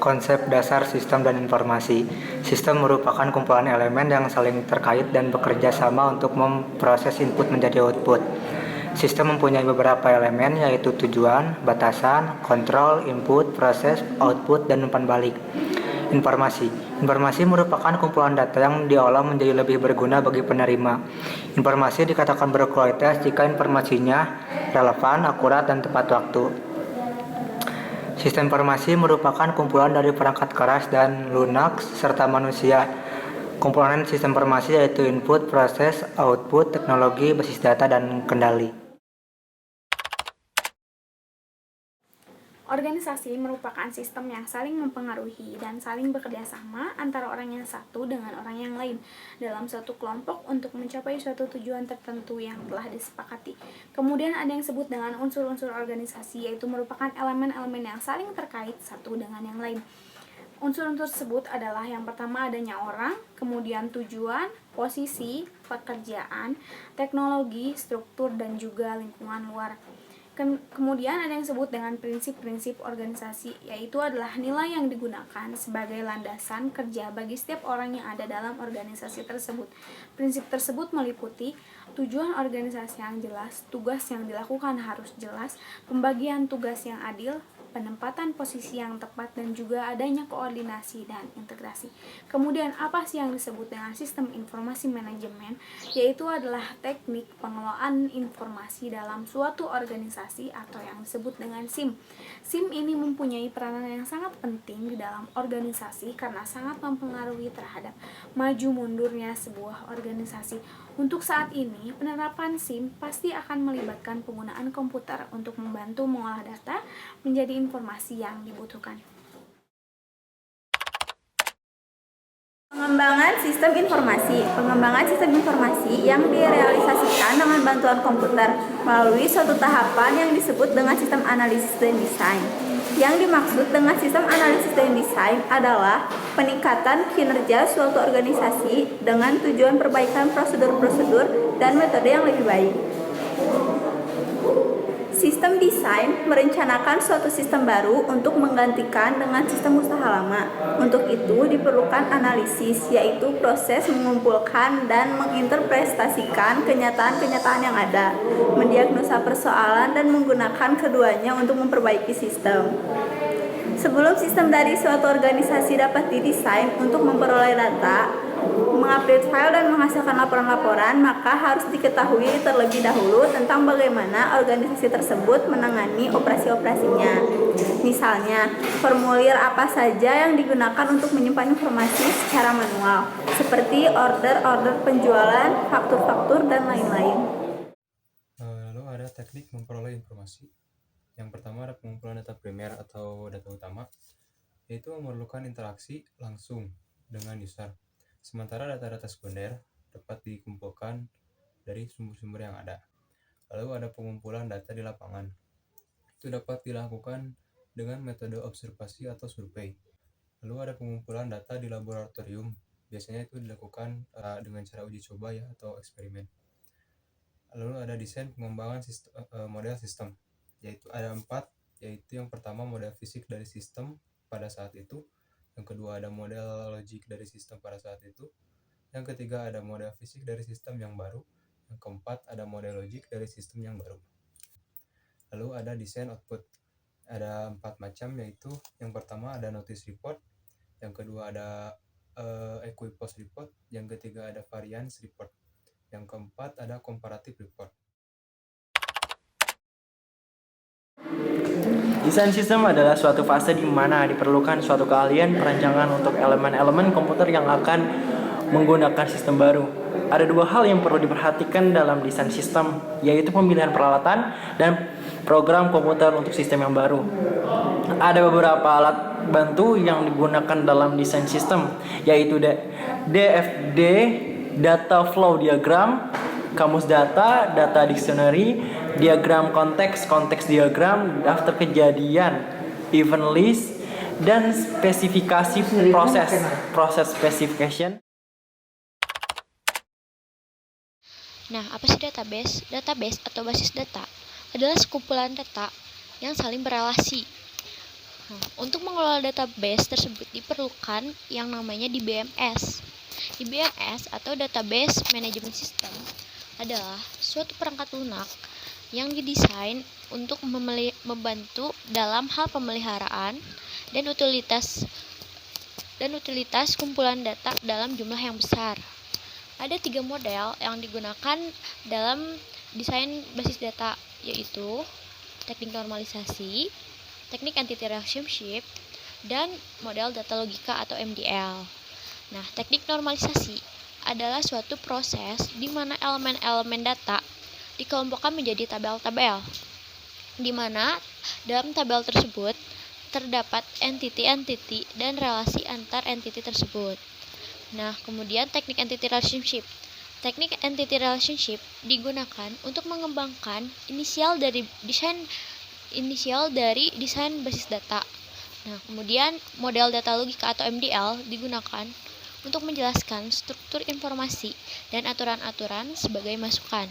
Konsep dasar sistem dan informasi. Sistem merupakan kumpulan elemen yang saling terkait dan bekerja sama untuk memproses input menjadi output. Sistem mempunyai beberapa elemen yaitu tujuan, batasan, kontrol, input, proses, output, dan umpan balik. Informasi. Informasi merupakan kumpulan data yang diolah menjadi lebih berguna bagi penerima. Informasi dikatakan berkualitas jika informasinya relevan, akurat, dan tepat waktu. Sistem informasi merupakan kumpulan dari perangkat keras dan lunak serta manusia. Komponen sistem informasi yaitu input, proses, output, teknologi, basis data, dan kendali. Organisasi merupakan sistem yang saling mempengaruhi dan saling bekerja sama antara orang yang satu dengan orang yang lain dalam suatu kelompok untuk mencapai suatu tujuan tertentu yang telah disepakati. Kemudian ada yang disebut dengan unsur-unsur organisasi, yaitu merupakan elemen-elemen yang saling terkait satu dengan yang lain. Unsur-unsur tersebut adalah yang pertama adanya orang, kemudian tujuan, posisi, pekerjaan, teknologi, struktur, dan juga lingkungan luar. Kemudian ada yang disebut dengan prinsip-prinsip organisasi, yaitu adalah nilai yang digunakan sebagai landasan kerja bagi setiap orang yang ada dalam organisasi tersebut. Prinsip tersebut meliputi tujuan organisasi yang jelas, tugas yang dilakukan harus jelas, pembagian tugas yang adil, penempatan posisi yang tepat, dan juga adanya koordinasi dan integrasi. Kemudian apa sih yang disebut dengan sistem informasi manajemen? Yaitu adalah teknik pengelolaan informasi dalam suatu organisasi atau yang disebut dengan SIM. SIM ini mempunyai peranan yang sangat penting di dalam organisasi karena sangat mempengaruhi terhadap maju mundurnya sebuah organisasi. Untuk saat ini, penerapan SIM pasti akan melibatkan penggunaan komputer untuk membantu mengolah data menjadi informasi yang dibutuhkan. Pengembangan sistem informasi. Pengembangan sistem informasi yang direalisasikan dengan bantuan komputer melalui suatu tahapan yang disebut dengan sistem analisis dan desain. Yang dimaksud dengan sistem analisis dan desain adalah peningkatan kinerja suatu organisasi dengan tujuan perbaikan prosedur-prosedur dan metode yang lebih baik. Sistem desain merencanakan suatu sistem baru untuk menggantikan dengan sistem usaha lama. Untuk itu diperlukan analisis, yaitu proses mengumpulkan dan menginterpretasikan kenyataan-kenyataan yang ada, mendiagnosa persoalan dan menggunakan keduanya untuk memperbaiki sistem. Sebelum sistem dari suatu organisasi dapat didesain untuk memperoleh data, mengupdate file dan menghasilkan laporan-laporan, maka harus diketahui terlebih dahulu tentang bagaimana organisasi tersebut menangani operasi-operasinya. Misalnya, formulir apa saja yang digunakan untuk menyimpan informasi secara manual, seperti order penjualan, faktur-faktur, dan lain-lain. Lalu ada teknik memperoleh informasi. Yang pertama ada pengumpulan data primer atau data utama, yaitu memerlukan interaksi langsung dengan user. Sementara data-data sekunder dapat dikumpulkan dari sumber-sumber yang ada. Lalu ada pengumpulan data di lapangan. Itu dapat dilakukan dengan metode observasi atau survei. Lalu ada pengumpulan data di laboratorium. Biasanya itu dilakukan dengan cara uji coba ya atau eksperimen. Lalu ada desain pengembangan model sistem, yaitu ada 4, yaitu yang pertama model fisik dari sistem pada saat itu, yang kedua ada model logik dari sistem pada saat itu, yang ketiga ada model fisik dari sistem yang baru, yang keempat ada model logik dari sistem yang baru. Lalu ada desain output, ada 4 macam, yaitu yang pertama ada notice report, yang kedua ada equipoise report, yang ketiga ada variance report, yang keempat ada comparative report. Desain sistem adalah suatu fase di mana diperlukan suatu keahlian perancangan untuk elemen-elemen komputer yang akan menggunakan sistem baru. Ada 2 hal yang perlu diperhatikan dalam desain sistem, yaitu pemilihan peralatan dan program komputer untuk sistem yang baru. Ada beberapa alat bantu yang digunakan dalam desain sistem, yaitu DFD, Data Flow Diagram, kamus data, data dictionary, diagram konteks diagram, daftar kejadian, event list, dan spesifikasi proses specification. Nah, apa sih database? Database atau basis data adalah sekumpulan data yang saling berelasi. Nah, untuk mengelola database tersebut diperlukan yang namanya DBMS. DBMS atau Database Management System adalah suatu perangkat lunak yang didesain untuk membantu dalam hal pemeliharaan dan utilitas kumpulan data dalam jumlah yang besar. Ada 3 model yang digunakan dalam desain basis data, yaitu teknik normalisasi, teknik entity relationship, dan model data logika atau MDL. Nah, teknik normalisasi adalah suatu proses di mana elemen-elemen data dikelompokkan menjadi tabel-tabel, di mana dalam tabel tersebut terdapat entity-entity dan relasi antar entity tersebut. Nah, kemudian teknik entity relationship. Teknik entity relationship digunakan untuk mengembangkan inisial dari desain basis data. Nah, kemudian model data logika atau MDL digunakan untuk menjelaskan struktur informasi dan aturan-aturan sebagai masukan.